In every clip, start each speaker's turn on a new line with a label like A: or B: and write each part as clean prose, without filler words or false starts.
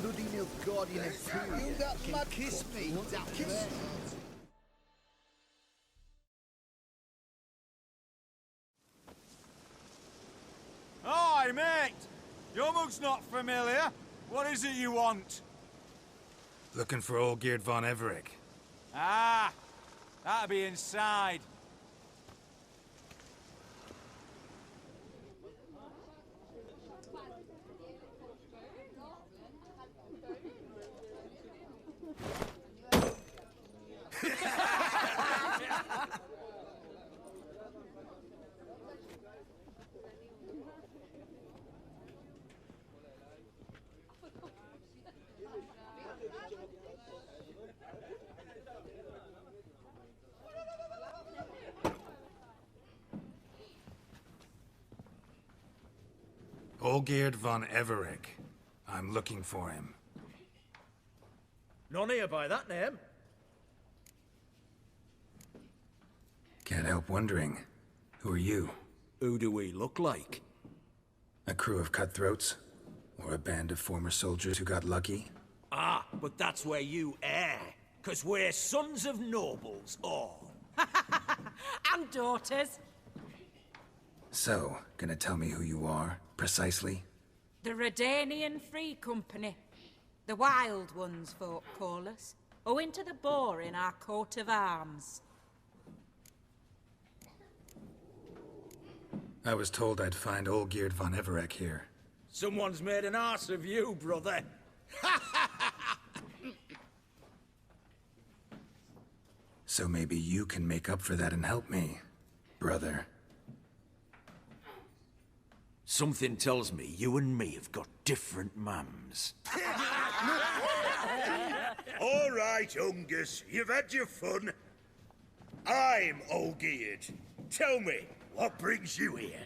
A: Bloody Nilfgaardian Imperial.
B: You got
A: Can
B: mad
A: kiss
B: cunt.
A: me. Down
B: Kiss
A: there.
B: me.
C: Hi, mate! Your mug's not familiar. What is it you want?
D: Looking for Olgierd von Everec.
C: Ah, that'll be inside.
D: Olgierd von Everec. I'm looking for him.
B: None here by that name.
D: Can't help wondering. Who are you?
B: Who do we look like?
D: A crew of cutthroats? Or a band of former soldiers who got lucky?
B: Ah, but that's where you err. 'Cause we're sons of nobles, all.
E: And daughters.
D: So, gonna tell me who you are, precisely?
E: The Redanian Free Company. The Wild Ones, folk call us. Owing to the boar in our coat of arms.
D: I was told I'd find Olgierd von Everec here.
B: Someone's made an arse of you, brother.
D: So maybe you can make up for that and help me, brother.
B: Something tells me you and me have got different mums.
F: All right, Ungus, you've had your fun. I'm Olgierd. Tell me, what brings you here?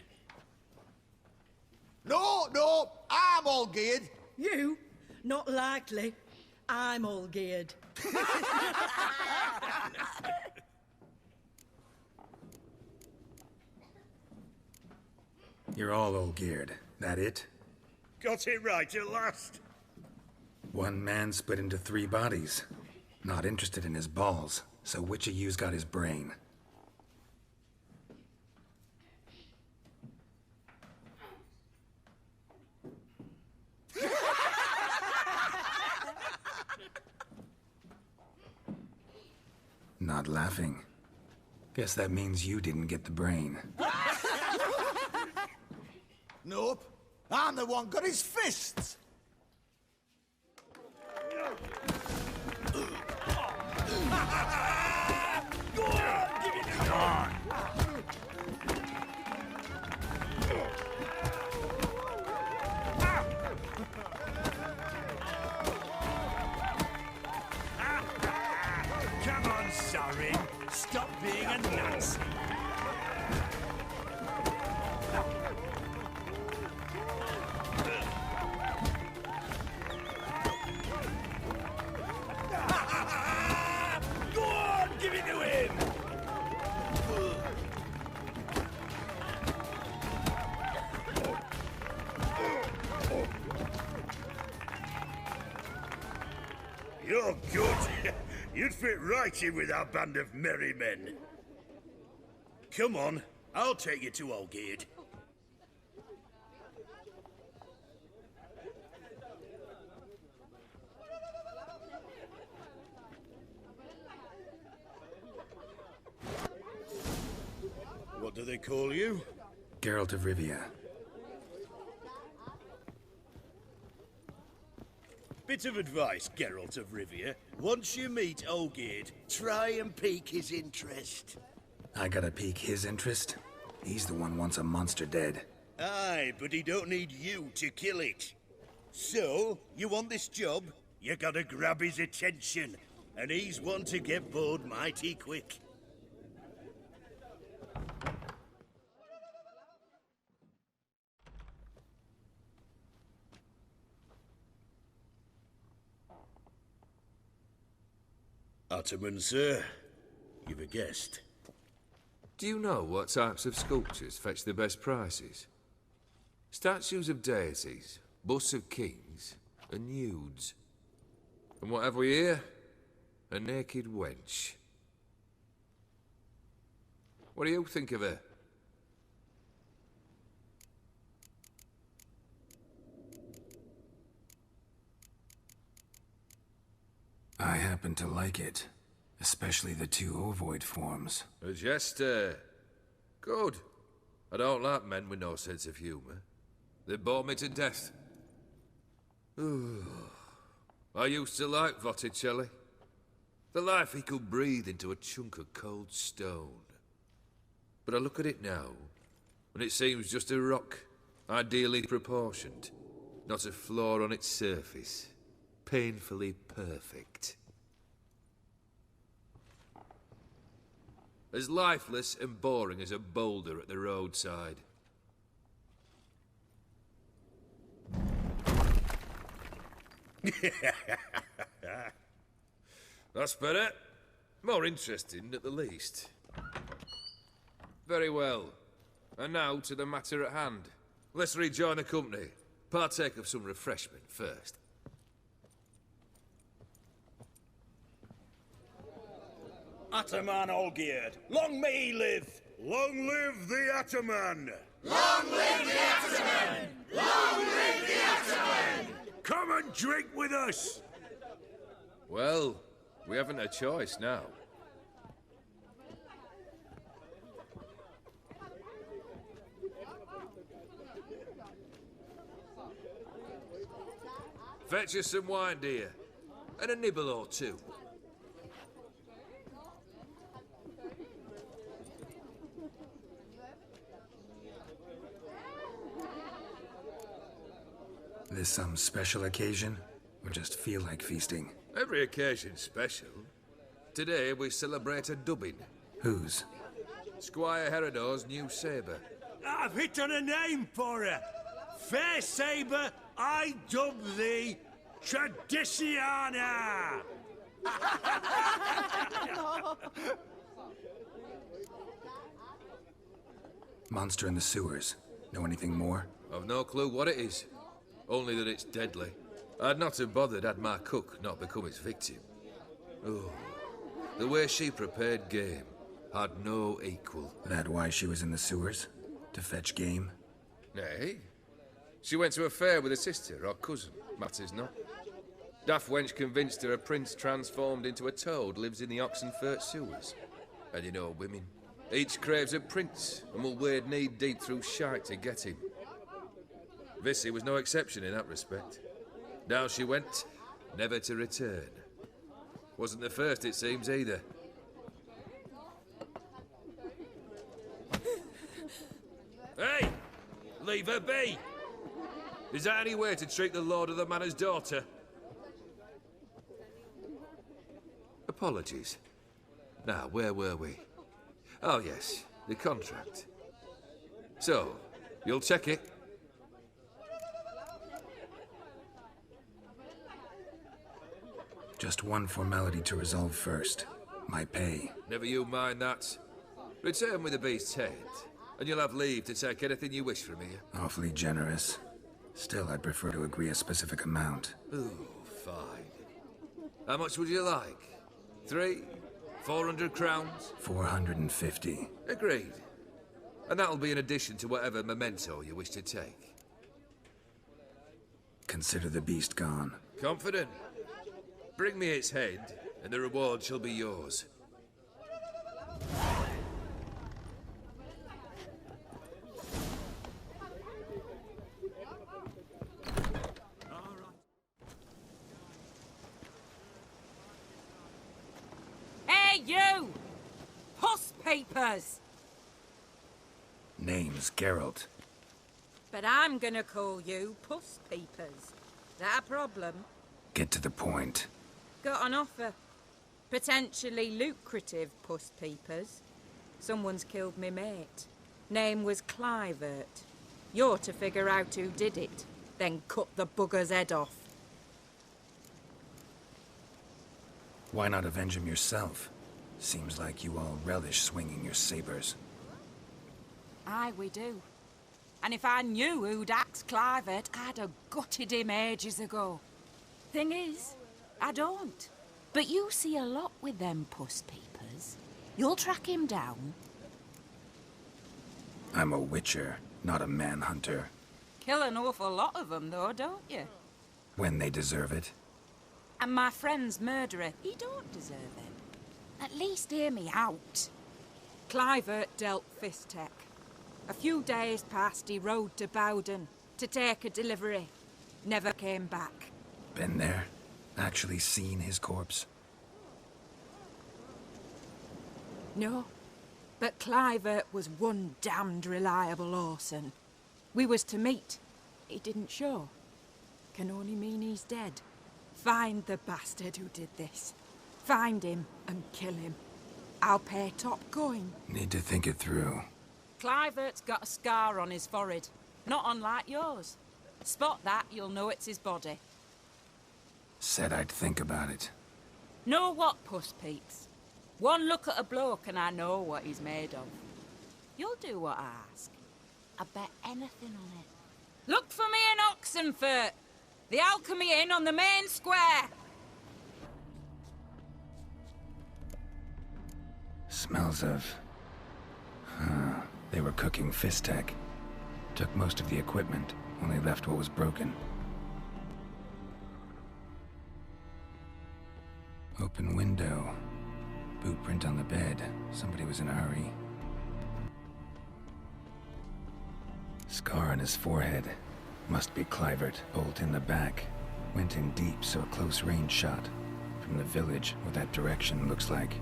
A: No, I'm all geared.
G: You? Not likely. I'm all geared.
D: You're all Olgierd, that it?
F: Got it right at last.
D: One man split into 3 bodies. Not interested in his balls, so which of you's got his brain? Not laughing. Guess that means you didn't get the brain.
A: Nope. I'm the one got his fists.
F: Come on. Come on, sorry. Stop being a Nazi. Go on, give it to him. You're good. You'd fit right in with our band of merry men. Come on, I'll take you to Olgierd. What do they call you?
D: Geralt of Rivia.
F: Bit of advice, Geralt of Rivia. Once you meet Olgierd, try and pique his interest.
D: I gotta pique his interest? He's the one wants a monster dead.
F: Aye, but he don't need you to kill it. So, you want this job? You gotta grab his attention. And he's one to get bored mighty quick. Ottoman, sir. You've a guest.
H: Do you know what types of sculptures fetch the best prices? Statues of deities, busts of kings, and nudes. And what have we here? A naked wench. What do you think of her?
D: I happen to like it. Especially the two ovoid forms.
H: A jester. Good. I don't like men with no sense of humour. They bore me to death. I used to like Botticelli. The life he could breathe into a chunk of cold stone. But I look at it now, and it seems just a rock, ideally proportioned. Not a flaw on its surface. Painfully perfect. As lifeless and boring as a boulder at the roadside. That's better. More interesting, at the least. Very well. And now to the matter at hand. Let's rejoin the company. Partake of some refreshment first.
F: Ataman Olgierd, long may he live! Long live the Ataman!
A: Long live the Ataman! Long live the Ataman!
F: Come and drink with us!
H: Well, we haven't a choice now. Fetch us some wine, dear. And a nibble or two.
D: This some special occasion? Or just feel like feasting?
H: Every occasion's special. Today we celebrate a dubbing.
D: Whose?
H: Squire Herodor's new sabre.
F: I've hit on a name for her. Fair Sabre, I dub thee Tradiciana!
D: Monster in the sewers. Know anything more?
H: I've no clue what it is. Only that it's deadly. I'd not have bothered had my cook not become its victim. Oh, the way she prepared game had no equal.
D: That why she was in the sewers? To fetch game?
H: Nay. She went to a fair with a sister or cousin, matters not. Daft wench convinced her a prince transformed into a toad lives in the Oxenfurt sewers. And you know women. Each craves a prince and will wade knee-deep through shite to get him. Vissy was no exception in that respect. Down she went, never to return. Wasn't the first, it seems, either. Hey! Leave her be! Is that any way to treat the lord of the manor's daughter? Apologies. Now, where were we? Oh, yes, the contract. So, you'll check it?
D: Just one formality to resolve first. My pay.
H: Never you mind that. Return with the beast's head, and you'll have leave to take anything you wish from here.
D: Awfully generous. Still, I'd prefer to agree a specific amount.
H: Ooh, fine. How much would you like? 400 crowns?
D: 450.
H: Agreed. And that'll be in addition to whatever memento you wish to take.
D: Consider the beast gone.
H: Confident? Bring me its head, and the reward shall be yours.
E: Hey, you! Puss papers!
D: Name's Geralt.
E: But I'm gonna call you Puss Peepers. That a problem?
D: Get to the point.
E: Got an offer. Potentially lucrative Puss Peepers. Someone's killed me mate. Name was Clivert. You're to figure out who did it, then cut the bugger's head off.
D: Why not avenge him yourself? Seems like you all relish swinging your sabers.
E: Aye, we do. And if I knew who'd axed Clivert, I'd have gutted him ages ago. Thing is, I don't. But you see a lot with them puss peepers. You'll track him down.
D: I'm a witcher, not a manhunter.
E: Kill an awful lot of them, though, don't you?
D: When they deserve it.
E: And my friend's murderer, he don't deserve it. At least hear me out. Clivert dealt Fistech. A few days past, he rode to Bowden to take a delivery. Never came back.
D: Been there? Actually seen his corpse?
E: No. But Clivert was one damned reliable Orson. We was to meet. He didn't show. Can only mean he's dead. Find the bastard who did this. Find him and kill him. I'll pay top coin.
D: Need to think it through.
E: Clivert's got a scar on his forehead. Not unlike yours. Spot that, you'll know it's his body.
D: Said I'd think about it.
E: Know what, puss peeps? One look at a bloke and I know what he's made of. You'll do what I ask. I bet anything on it. Look for me in Oxenfurt. The Alchemy Inn on the main square.
D: Smells of... They were cooking Fistech. Took most of the equipment, only left what was broken. Open window. Boot print on the bed. Somebody was in a hurry. Scar on his forehead. Must be Clivert. Bolt in the back. Went in deep, so a close range shot. From the village, what that direction looks like.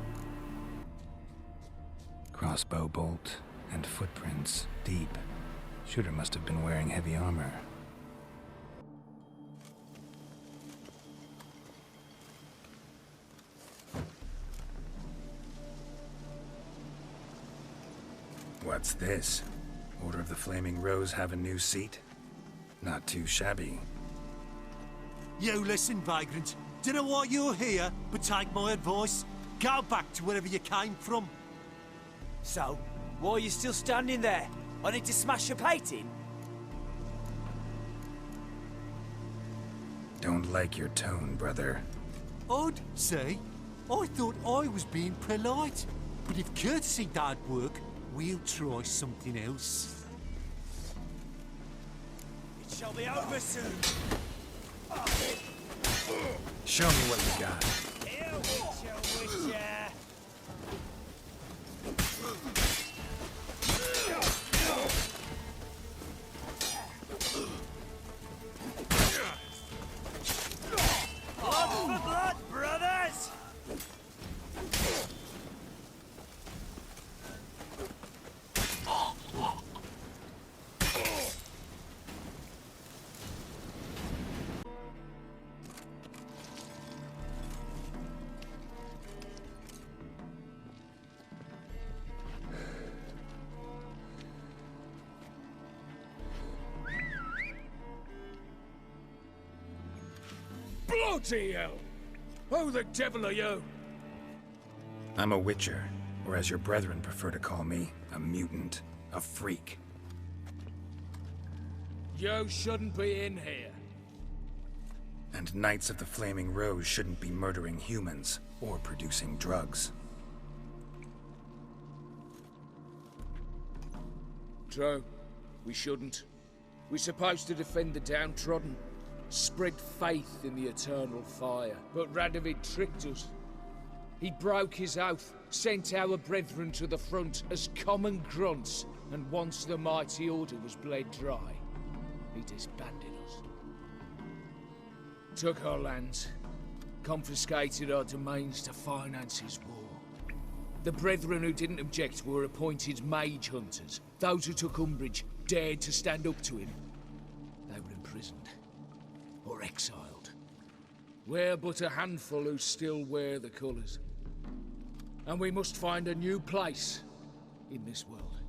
D: Crossbow bolt and footprints. Deep. Shooter must have been wearing heavy armor. What's this? Order of the Flaming Rose have a new seat? Not too shabby.
I: You listen, vagrant. Don't know why you're here, but take my advice. Go back to wherever you came from.
B: So, why are you still standing there? I need to smash your painting?
D: Don't like your tone, brother.
I: I'd say. I thought I was being polite. But if courtesy don't work, we'll try something else.
B: It shall be over soon.
D: Show me what you got.
B: Here, witcher. Blood for blood, brothers!
J: Bloody hell! Who the devil are you?
D: I'm a witcher, or as your brethren prefer to call me, a mutant, a freak.
J: You shouldn't be in here.
D: And Knights of the Flaming Rose shouldn't be murdering humans or producing drugs.
J: True. We shouldn't. We're supposed to defend the downtrodden. Spread faith in the eternal fire. But Radovid tricked us. He broke his oath, sent our brethren to the front as common grunts, and once the mighty order was bled dry, he disbanded us. Took our lands, confiscated our domains to finance his war. The brethren who didn't object were appointed mage hunters. Those who took umbrage dared to stand up to him. They were imprisoned. Or exiled. We're but a handful who still wear the colours. And we must find a new place in this world.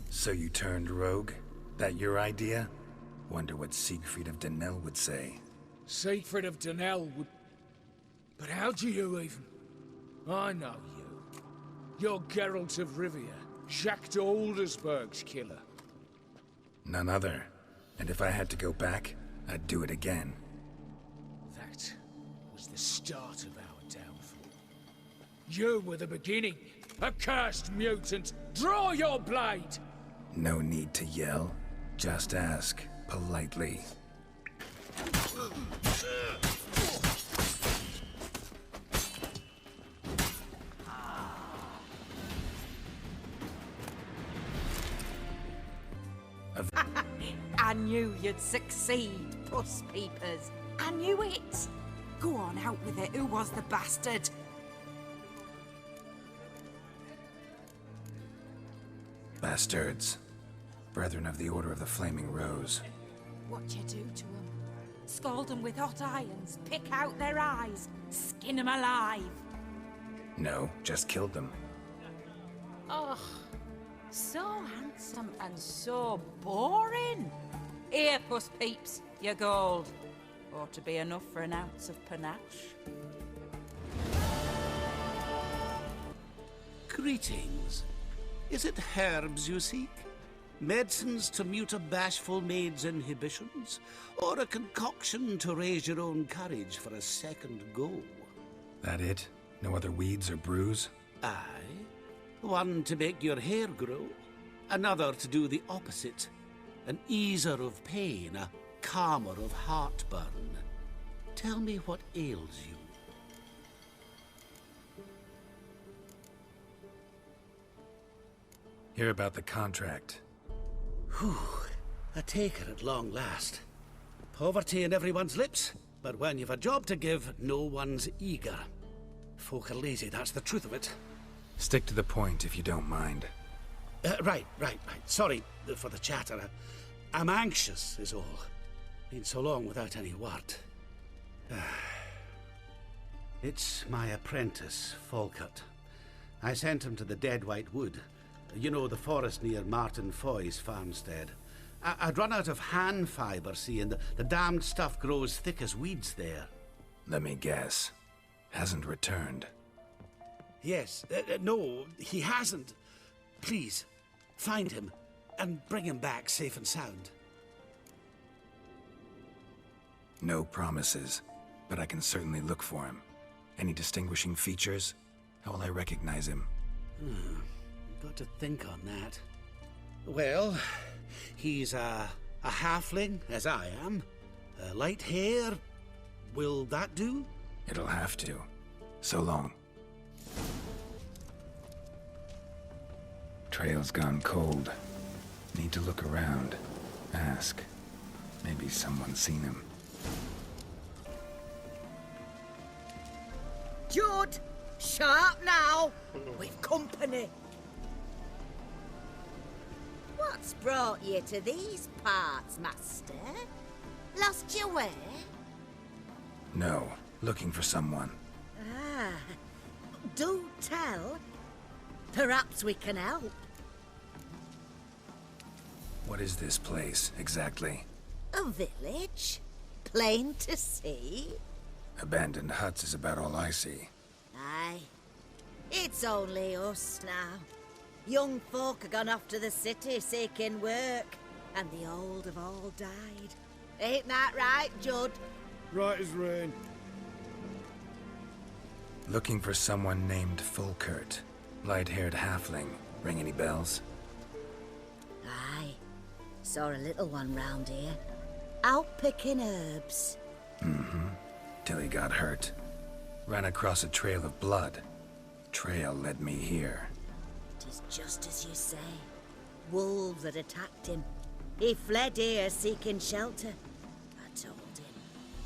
D: So you turned rogue? That your idea? Wonder what Siegfried of Denel would say.
J: Siegfried of Denel would... But how do you even... I know you. You're Geralt of Rivia, Jacques de Aldersberg's killer.
D: None other. And if I had to go back, I'd do it again.
J: That was the start of our downfall. You were the beginning. Accursed mutant, draw your blade!
D: No need to yell. Just ask, politely.
E: I knew you'd succeed, Puss Peepers. I knew it. Go on, out with it. Who was the bastard?
D: Bastards. Brethren of the Order of the Flaming Rose.
E: What'd you do to them? Scald them with hot irons, pick out their eyes, skin them alive.
D: No, just killed them.
E: Oh, so handsome and so boring. Here, Puss Peeps, your gold. Ought to be enough for an ounce of panache.
K: Greetings. Is it herbs you seek? Medicines to mute a bashful maid's inhibitions? Or a concoction to raise your own courage for a second go?
D: That it? No other weeds or brews?
K: Aye. One to make your hair grow. Another to do the opposite. An easer of pain, a calmer of heartburn. Tell me what ails you.
D: Hear about the contract.
K: Whew. A taker at long last. Poverty in everyone's lips, but when you've a job to give, no one's eager. Folk are lazy, that's the truth of it.
D: Stick to the point if you don't mind.
K: Right. Sorry for the chatter. I'm anxious, is all. Been so long without any word. It's my apprentice, Falkert. I sent him to the Dead White Wood. You know, the forest near Martin Foy's farmstead. I'd run out of hand fibre, see, and the damned stuff grows thick as weeds there.
D: Let me guess. Hasn't returned.
K: Yes. No, he hasn't. Please, find him and bring him back safe and sound.
D: No promises, but I can certainly look for him. Any distinguishing features? How will I recognize him?
K: Got to think on that. Well, he's a halfling, as I am. Light hair. Will that do?
D: It'll have to. So long. Trail's gone cold. Need to look around. Ask. Maybe someone's seen him.
G: Judd, sharp now. We've company.
L: What's brought you to these parts, master? Lost your way?
D: No. Looking for someone.
L: Ah, do tell. Perhaps we can help.
D: What is this place, exactly?
L: A village? Plain to see?
D: Abandoned huts is about all I see.
L: Aye. It's only us now. Young folk have gone off to the city seeking work, and the old have all died. Ain't that right, Judd?
C: Right as rain.
D: Looking for someone named Falkert. Light-haired halfling. Ring any bells?
L: Aye. Saw a little one round here. Out picking herbs.
D: Till he got hurt. Ran across a trail of blood. Trail led me here.
L: It is just as you say. Wolves had attacked him. He fled here seeking shelter. I told him,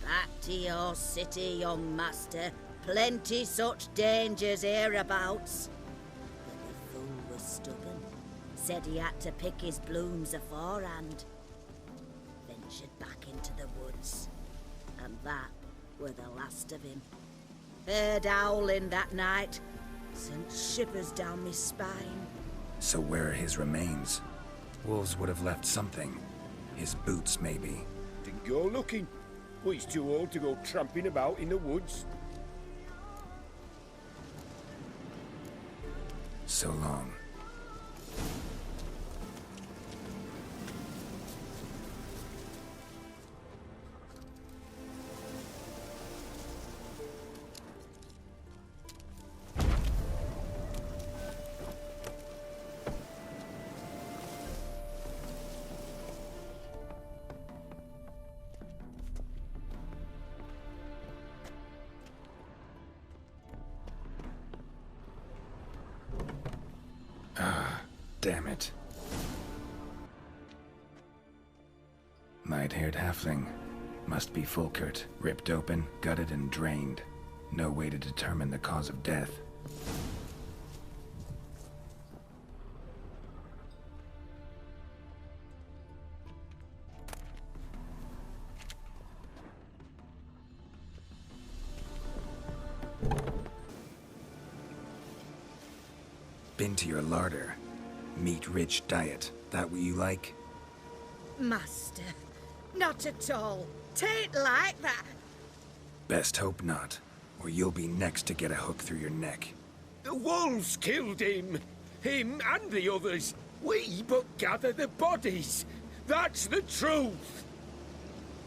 L: back to your city, young master. Plenty such dangers hereabouts. But the fool was stubborn. Said he had to pick his blooms aforehand. Ventured back into the woods. And that were the last of him. Heard howling that night. Sent shivers down my spine.
D: So where are his remains? Wolves would have left something. His boots, maybe.
M: Didn't go looking. Well, he's too old to go tramping about in the woods.
D: So long. damn it. Light-haired halfling. Must be Fulkert. Ripped open, gutted, and drained. No way to determine the cause of death. Been to your larder. Meat-rich diet. That what you like?
G: Master, not at all. Tain't like that.
D: Best hope not, or you'll be next to get a hook through your neck.
M: The wolves killed him. Him and the others. We but gather the bodies. That's the truth.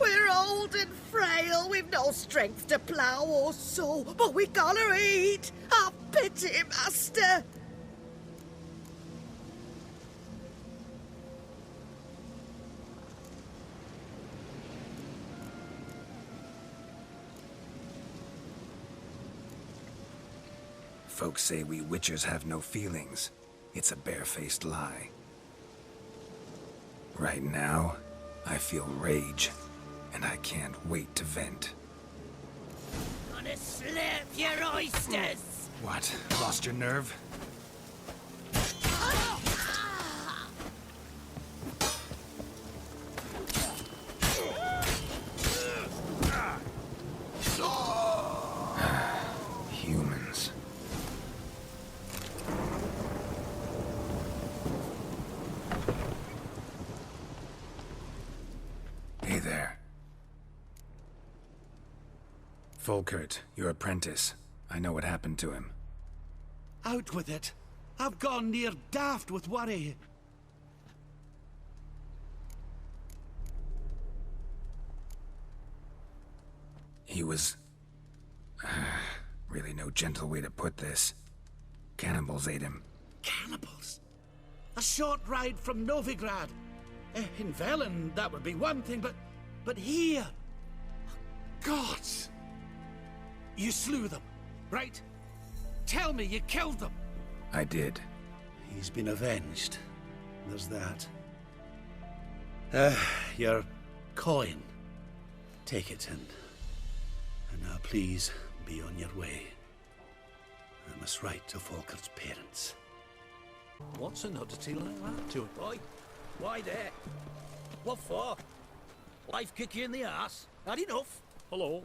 G: We're old and frail, we've no strength to plough or sow, but we gotta eat. Have pity, master.
D: Folks say we witchers have no feelings. It's a barefaced lie. Right now, I feel rage, and I can't wait to vent.
A: Gonna slurp your oysters!
D: What? Lost your nerve? Humans. Hey there. Fulkert, your apprentice. I know what happened to him.
K: Out with it. I've gone near daft with worry.
D: He was... really no gentle way to put this. Cannibals ate him.
K: Cannibals? A short ride from Novigrad. In Velen, that would be one thing, but here... Gods! You slew them, right? Tell me you killed them.
D: I did.
K: He's been avenged. There's that. Your coin. Take it and now please be on your way. I must write to Falker's parents.
B: What's an oddity like that to a boy? Why there? What for? Life kick you in the ass? Had enough?
N: Hello.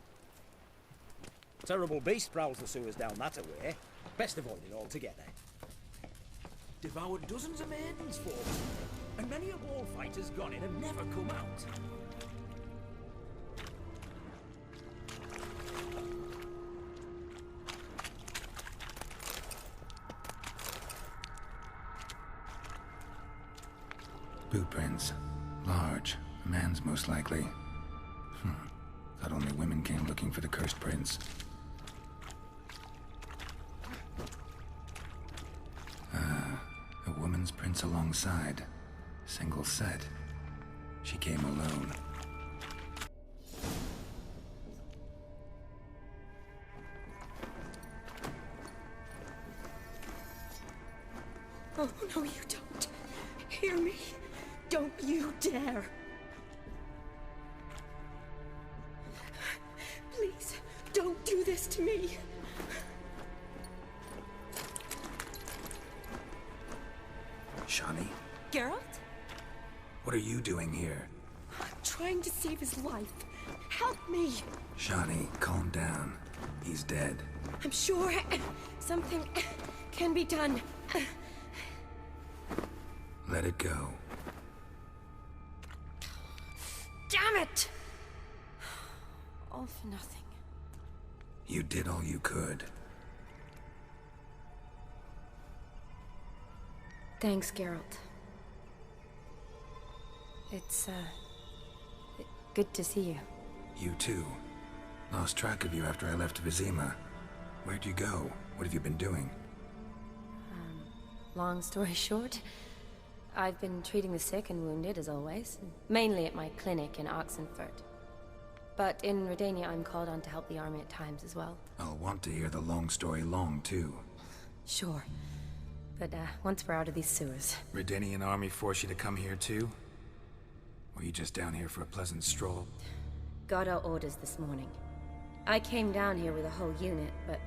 N: Terrible beast prowls the sewers down that way. Best avoid it altogether.
B: Devoured dozens of maidens for them, and many a war fighter's gone in and never come out.
D: Boot prints. Large. A man's most likely. Thought only women came looking for the cursed prince. A woman's prints alongside. Single set. She came alone.
G: Oh, no, you don't. Hear me? Don't you dare. Please, don't do this to me.
D: Shani?
O: Geralt?
D: What are you doing here?
O: I'm trying to save his life. Help me!
D: Shani, calm down. He's dead.
O: I'm sure something can be done.
D: Let it go.
O: Damn it! All for nothing.
D: You did all you could.
O: Thanks, Geralt. It's, good to see you.
D: You too. Lost track of you after I left Vizima. Where'd you go? What have you been doing?
O: Long story short, I've been treating the sick and wounded, as always. Mainly at my clinic in Oxenfurt. But in Redania, I'm called on to help the army at times as well.
D: I'll want to hear the long story long, too.
O: Sure. But, once we're out of these sewers...
D: Redanian army force you to come here too? Or you just down here for a pleasant stroll?
O: Got our orders this morning. I came down here with a whole unit, but...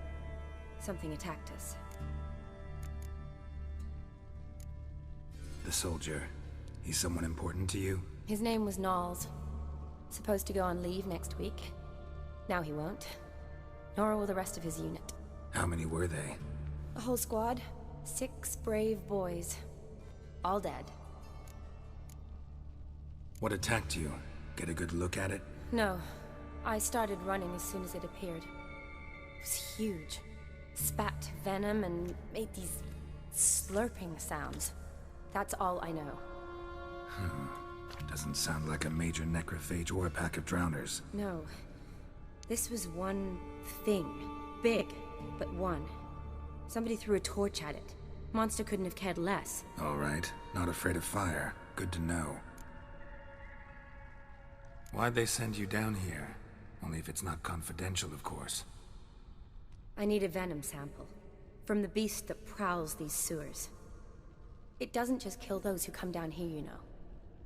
O: something attacked us.
D: The soldier. He's someone important to you?
O: His name was Knowles. Supposed to go on leave next week. Now he won't. Nor will the rest of his unit.
D: How many were they?
O: A whole squad. 6 brave boys. All dead.
D: What attacked you? Get a good look at it?
O: No. I started running as soon as it appeared. It was huge. Spat venom and made these slurping sounds. That's all I know.
D: Doesn't sound like a major necrophage or a pack of drowners.
O: No. This was one thing. Big, but one. Somebody threw a torch at it. Monster couldn't have cared less.
D: All right. Not afraid of fire. Good to know. Why'd they send you down here? Only if it's not confidential, of course.
O: I need a venom sample. From the beast that prowls these sewers. It doesn't just kill those who come down here, you know.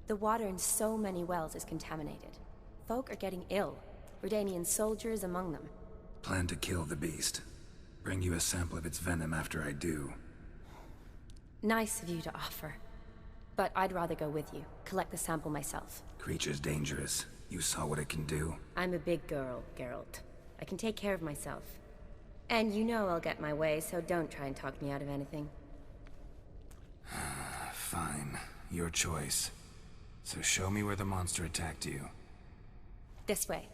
O: The water in so many wells is contaminated. Folk are getting ill. Redanian soldiers among them.
D: Plan to kill the beast. Bring you a sample of its venom after I do.
O: Nice of you to offer. But I'd rather go with you. Collect the sample myself.
D: Creature's dangerous. You saw what it can do.
O: I'm a big girl, Geralt. I can take care of myself. And you know I'll get my way, so don't try and talk me out of anything.
D: Fine. Your choice. So show me where the monster attacked you.
O: This way.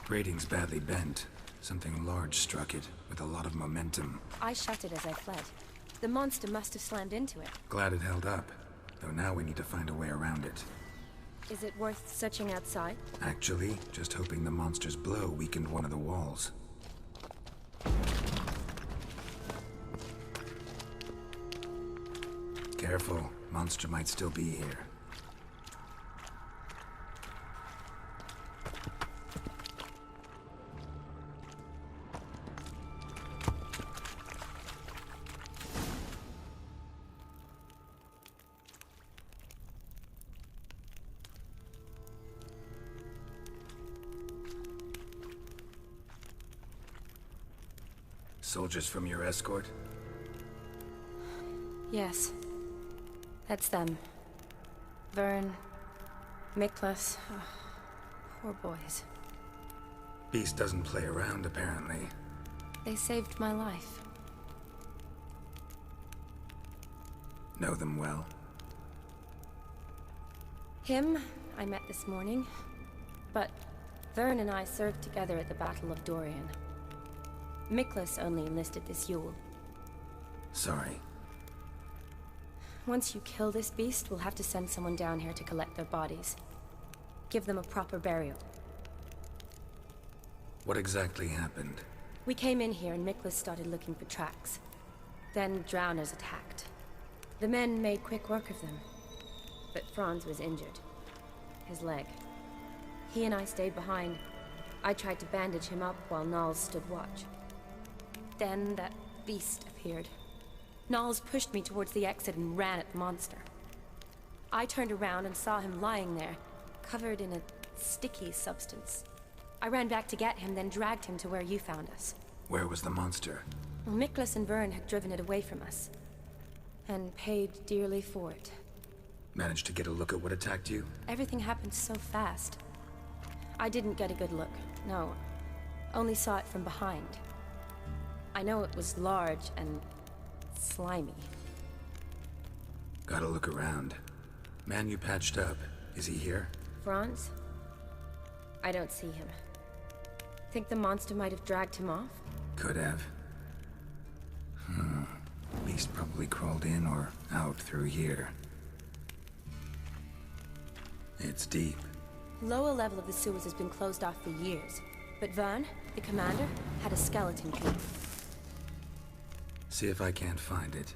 D: Grating's badly bent. Something large struck it, with a lot of momentum.
O: I shut it as I fled. The monster must have slammed into it.
D: Glad it held up. Though now we need to find a way around it.
O: Is it worth searching outside?
D: Actually, just hoping the monster's blow weakened one of the walls. Careful. Monster might still be here. Soldiers from your escort?
O: Yes. That's them. Vern, Miklas. Oh, poor boys.
D: Beast doesn't play around, apparently.
O: They saved my life.
D: Know them well?
O: Him, I met this morning. But Vern and I served together at the Battle of Dorian. Miklas only enlisted this Yule.
D: Sorry.
O: Once you kill this beast, we'll have to send someone down here to collect their bodies. Give them a proper burial.
D: What exactly happened?
O: We came in here and Miklas started looking for tracks. Then drowners attacked. The men made quick work of them. But Franz was injured. His leg. He and I stayed behind. I tried to bandage him up while Knowles stood watch. Then that beast appeared. Knowles pushed me towards the exit and ran at the monster. I turned around and saw him lying there, covered in a sticky substance. I ran back to get him, then dragged him to where you found us.
D: Where was the monster?
O: Well, Miklas and Vern had driven it away from us. And paid dearly for it.
D: Managed to get a look at what attacked you?
O: Everything happened so fast. I didn't get a good look, no. Only saw it from behind. I know it was large and slimy.
D: Gotta look around. Man you patched up, is he here?
O: Franz? I don't see him. Think the monster might have dragged him off?
D: Could have. Beast probably crawled in or out through here. It's deep.
O: Lower level of the sewers has been closed off for years. But Vern, the commander, had a skeleton key.
D: See if I can't find it.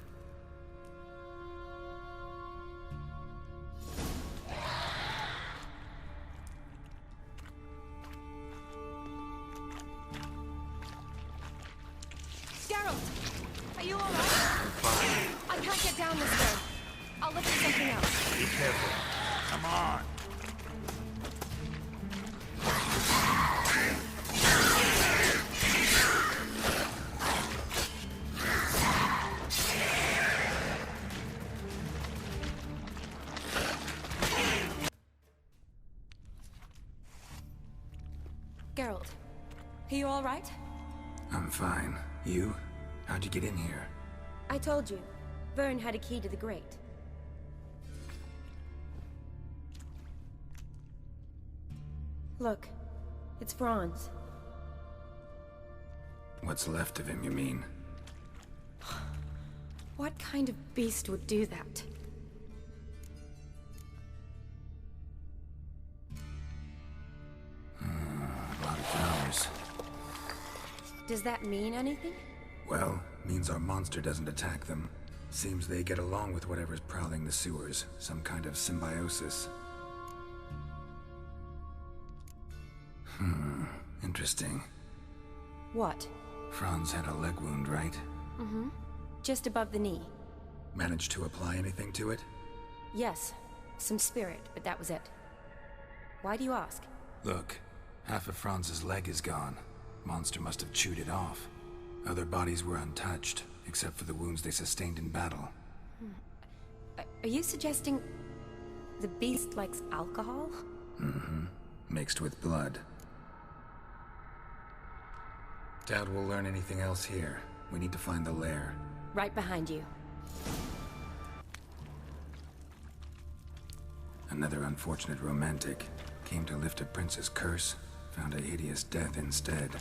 O: Geralt! Are you alright?
D: I'm fine.
O: I can't get down this road. I'll look for something else.
D: Be careful.
C: Come on.
O: Geralt, are you alright?
D: I'm fine. You? How'd you get in here?
O: I told you. Vern had a key to the grate. Look, it's Franz.
D: What's left of him, you mean?
O: What kind of beast would do that?
D: A lot of flowers.
O: Does that mean anything?
D: Well, means our monster doesn't attack them. Seems they get along with whatever's prowling the sewers. Some kind of symbiosis. Interesting.
O: What?
D: Franz had a leg wound, right?
O: Mm-hmm. Just above the knee.
D: Managed to apply anything to it?
O: Yes. Some spirit, but that was it. Why do you ask?
D: Look, half of Franz's leg is gone. Monster must have chewed it off. Other bodies were untouched, except for the wounds they sustained in battle.
O: Are you suggesting the beast likes alcohol?
D: Mm-hmm. Mixed with blood. Doubt we'll learn anything else here. We need to find the lair.
O: Right behind you.
D: Another unfortunate romantic. Came to lift a prince's curse, found a hideous death instead.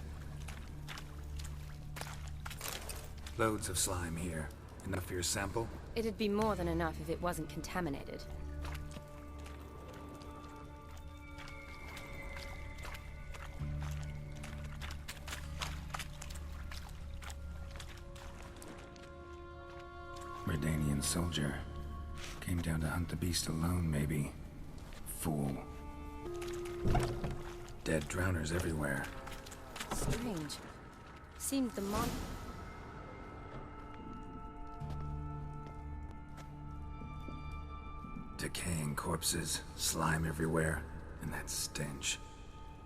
D: Loads of slime here. Enough for your sample?
O: It'd be more than enough if it wasn't contaminated.
D: Redanian soldier. Came down to hunt the beast alone, maybe. Fool. Dead drowners everywhere.
O: Strange. Seemed the
D: Decaying corpses, slime everywhere, and that stench.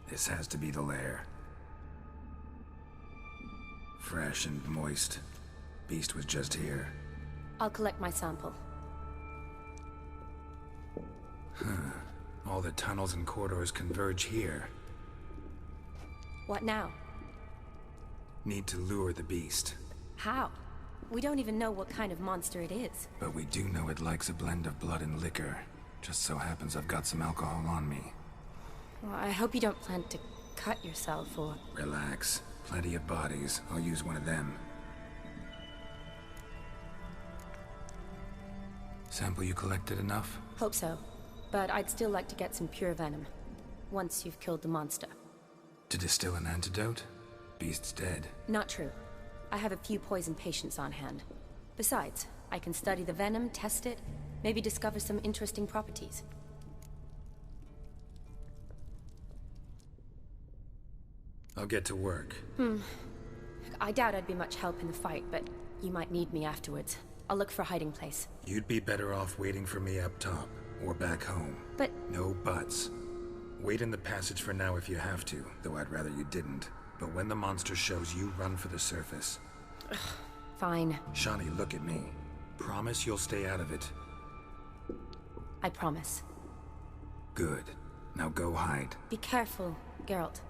D: This has to be the lair. Fresh and moist. Beast was just here.
O: I'll collect my sample.
D: All the tunnels and corridors converge here.
O: What now?
D: Need to lure the beast.
O: How? We don't even know what kind of monster it is.
D: But we do know it likes a blend of blood and liquor. Just so happens I've got some alcohol on me.
O: Well, I hope you don't plan to cut yourself or...
D: Relax. Plenty of bodies. I'll use one of them. Sample you collected enough?
O: Hope so. But I'd still like to get some pure venom. Once you've killed the monster.
D: To distill an antidote? Beast's dead.
O: Not true. I have a few poison patients on hand. Besides, I can study the venom, test it, maybe discover some interesting properties.
D: I'll get to work.
O: I doubt I'd be much help in the fight, but you might need me afterwards. I'll look for a hiding place.
D: You'd be better off waiting for me up top, or back home.
O: But...
D: No buts. Wait in the passage for now if you have to, though I'd rather you didn't. But when the monster shows you, run for the surface.
O: Fine.
D: Shani, look at me. Promise you'll stay out of it.
O: I promise.
D: Good. Now go hide.
O: Be careful, Geralt.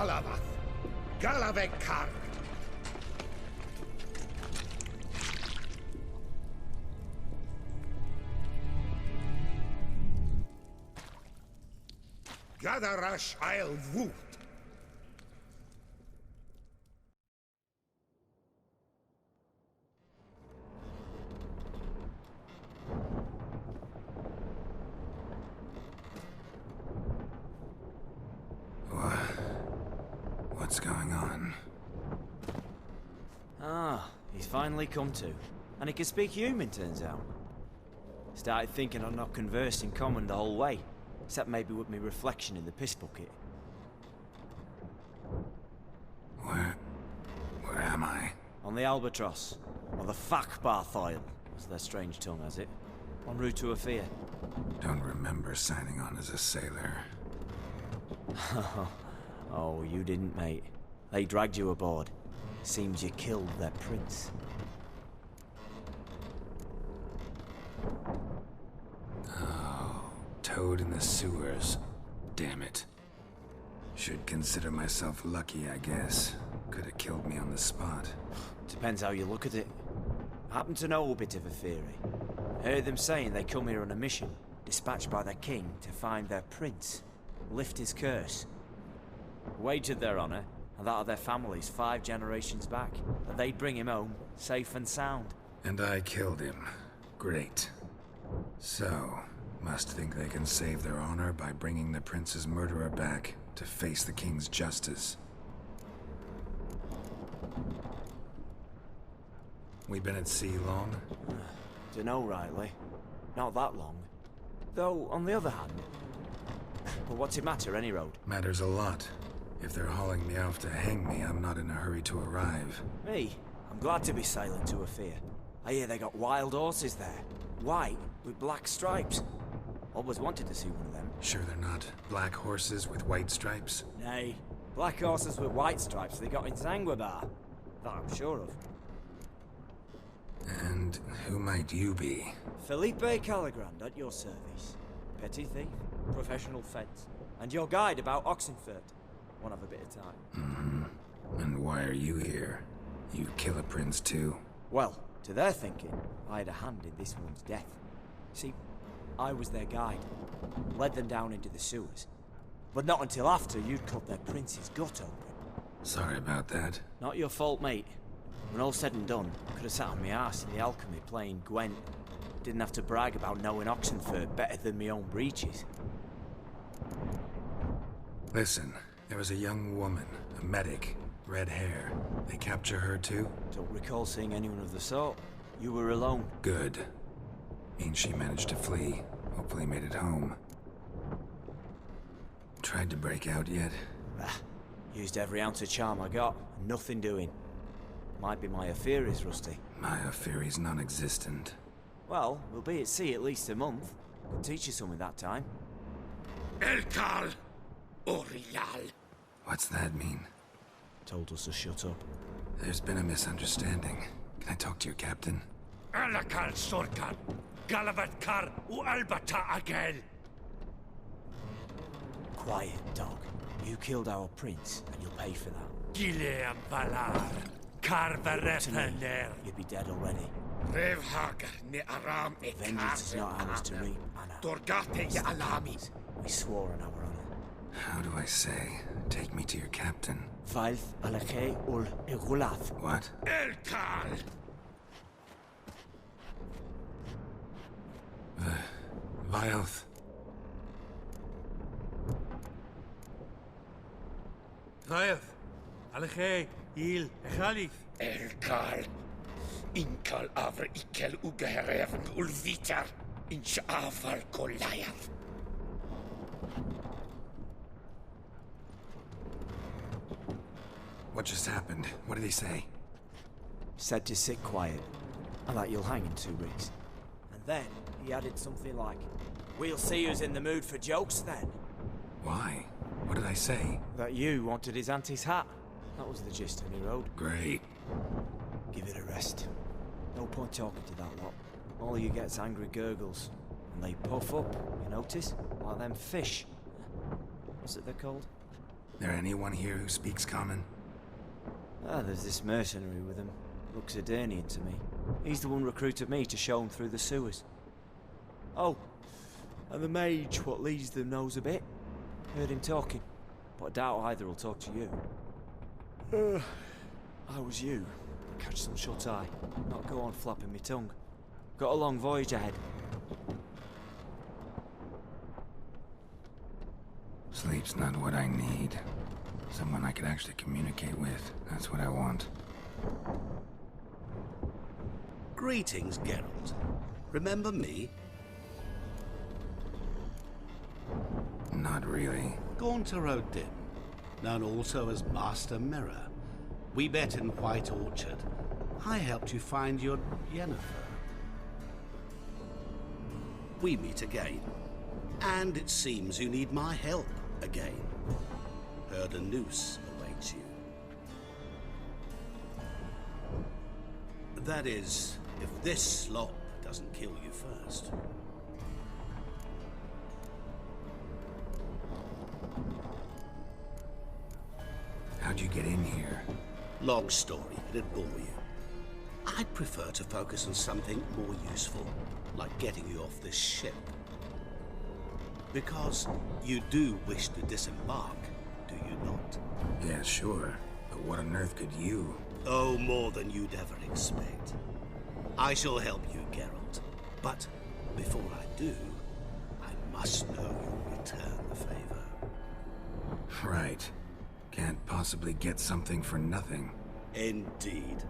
M: Kalavath, Galavekar. Gadarash I'll Woot.
D: What's going on?
P: Ah, he's finally come to. And he can speak human, turns out. Started thinking I'd not conversed in common the whole way. Except maybe with me reflection in the piss bucket.
D: Where am I?
P: On the Albatross. Or the Fakbarth Isle, as their strange tongue has it. En route to Afir.
D: Don't remember signing on as a sailor.
P: Oh, you didn't, mate. They dragged you aboard. Seems you killed their prince.
D: Oh, toad in the sewers. Damn it. Should consider myself lucky, I guess. Could have killed me on the spot.
P: Depends how you look at it. I happen to know a bit of a theory. Heard them saying they come here on a mission, dispatched by their king to find their prince, lift his curse. Wagered their honor, and that of their families 5 generations back, that they'd bring him home, safe and sound.
D: And I killed him. Great. So, must think they can save their honor by bringing the prince's murderer back to face the king's justice. We been at sea long?
P: Dunno rightly. Not that long. Though, on the other hand... But what's it matter, any road?
D: Matters a lot. If they're hauling me off to hang me, I'm not in a hurry to arrive.
P: Me? I'm glad to be sailing to Afir. I hear they got wild horses there. White, with black stripes. Always wanted to see one of them.
D: Sure they're not black horses with white stripes?
P: Nay, black horses with white stripes they got in Zanguebar. That I'm sure of.
D: And who might you be?
P: Felipe Caligrand at your service. Petty thief, professional fence, and your guide about Oxenfurt. Won't have a bit of time.
D: And why are you here? You kill a prince too?
P: Well, to their thinking, I had a hand in this one's death. See, I was their guide. Led them down into the sewers. But not until after you'd cut their prince's gut open.
D: Sorry about that.
P: Not your fault, mate. When all said and done, could have sat on my arse in the alchemy playing Gwent. Didn't have to brag about knowing Oxenfurt better than my own breeches.
D: Listen, there was a young woman, a medic, red hair. They capture her too?
P: Don't recall seeing anyone of the sort. You were alone.
D: Good. Means she managed to flee. Hopefully made it home. Tried to break out yet?
P: Used every ounce of charm I got. Nothing doing. Might be my affair is rusty.
D: My affair is non-existent.
P: Well, we'll be at sea at least a month. Could teach you something that time.
M: Elkal Orial.
D: What's that mean?
P: Told us to shut up.
D: There's been a misunderstanding. Can I talk to your captain?
M: Alakal Sorkan. Galavatkar u Albata Agel.
P: Quiet, dog. You killed our prince, and you'll pay for that.
M: Gileam Valar. Carverefaner.
P: You'd be dead already.
M: Revhagar ne Aram e
P: Vengeance is not ours to reap, Anna.
M: Dorgate ya Alami.
P: We swore on our honor.
D: How do I say? Take me to your captain.
P: Valth Alake ul Egulath.
D: What?
M: Elkal!
D: Vioth.
I: Vioth. Alche. Il. Echalif.
M: Elkal. Inkal avre ikel ugeherevn ulvitar. Inch afal Goliath.
D: What just happened? What did he say?
P: Said to sit quiet, and that you'll hang in 2 weeks. And then he added something like, "We'll see who's in the mood for jokes then."
D: Why? What did I say?
P: That you wanted his auntie's hat. That was the gist of me road.
D: Great.
P: Give it a rest. No point talking to that lot. All you get's angry gurgles. And they puff up, you notice? Like them fish. What's it they're called?
D: There anyone here who speaks common?
P: Ah, there's this mercenary with him. Looks Edirnian to me. He's the one recruited me to show him through the sewers. Oh, and the mage what leads them knows a bit. Heard him talking, but I doubt either will talk to you. I was you. Catch some shut-eye. Not go on flapping me tongue. Got a long voyage ahead.
D: Sleep's not what I need. Someone I could actually communicate with. That's what I want.
K: Greetings, Geralt. Remember me?
D: Not really.
K: Gaunter O'Dim, known also as Master Mirror. We met in White Orchard. I helped you find your Yennefer. We meet again. And it seems you need my help again. Heard a noose awaits you. That is, if this slop doesn't kill you first.
D: How'd you get in here?
K: Long story, it'd bore you. I'd prefer to focus on something more useful, like getting you off this ship. Because you do wish to disembark, do you not?
D: Yeah, sure. But what on earth could you?
K: Oh, more than you'd ever expect. I shall help you, Geralt. But before I do, I must know you'll return the favor.
D: Right. Can't possibly get something for nothing.
K: Indeed.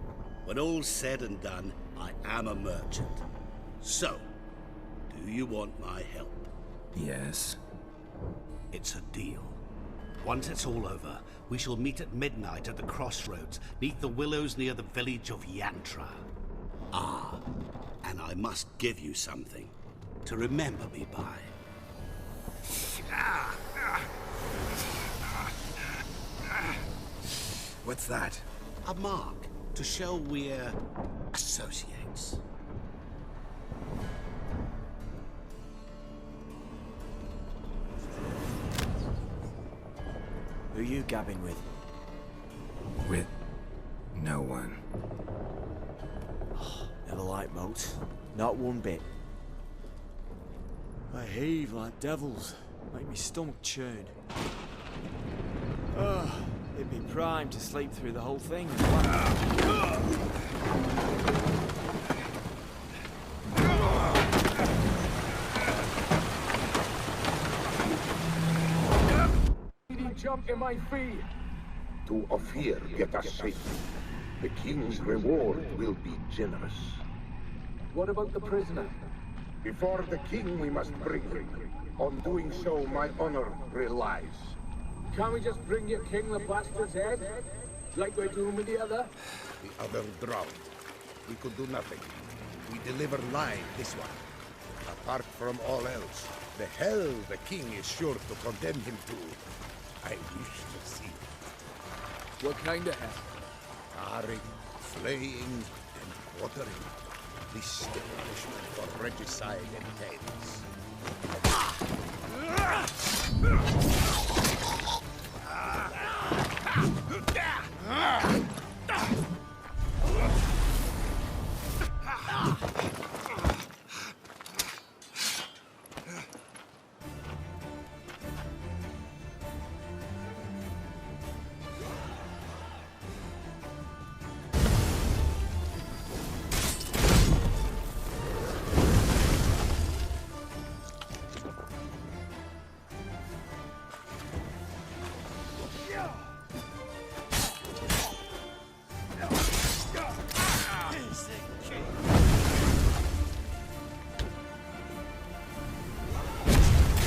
K: When all's said and done, I am a merchant. So, do you want my help?
D: Yes.
K: It's a deal. Once it's all over, we shall meet at midnight at the crossroads, neath the willows near the village of Yantra. Ah, and I must give you something to remember me by.
D: What's that?
K: A mark to show we're associates.
P: Who you gabbing with?
D: With no one.
P: Never liked moats. Not one bit. I heave like devils. Make me stomach churn. It'd be prime to sleep through the whole thing.
M: Jump in my feet.
Q: To Ophir get us safely. The king's reward will be generous.
M: What about the prisoner?
Q: Before the king we must bring him. On doing so, my honor relies.
M: Can't we just bring your king the bastard's head? Like we're doing with the other?
Q: The other drowned. We could do nothing. We deliver live this one. Apart from all else, the hell the king is sure to condemn him to. I wish to see.
J: What kind of hell?
Q: Tarring, flaying, and quartering. This the punishment for regicide entails.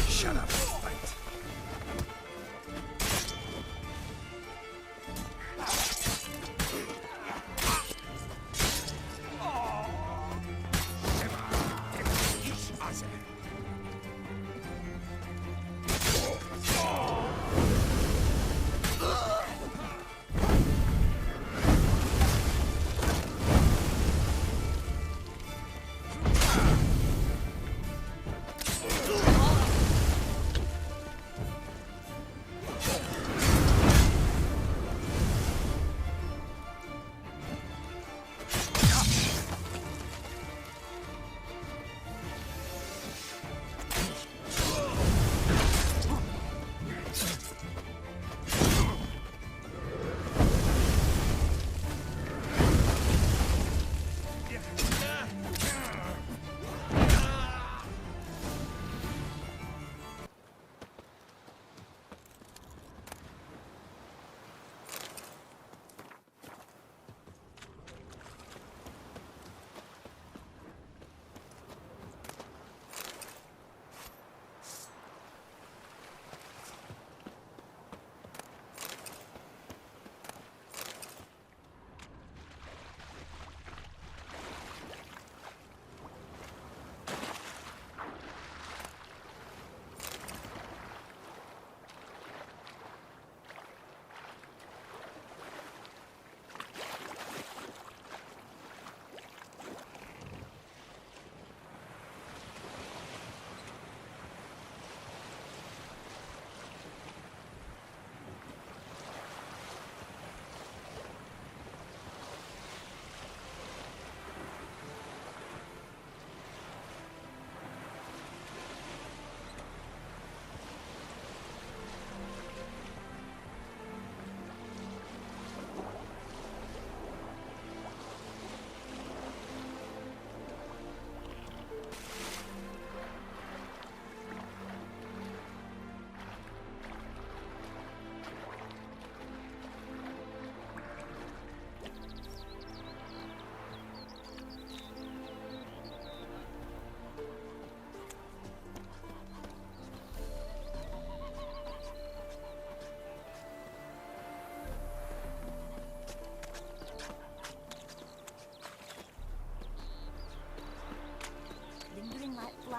D: Shut up, fight.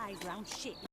R: eyes round shit.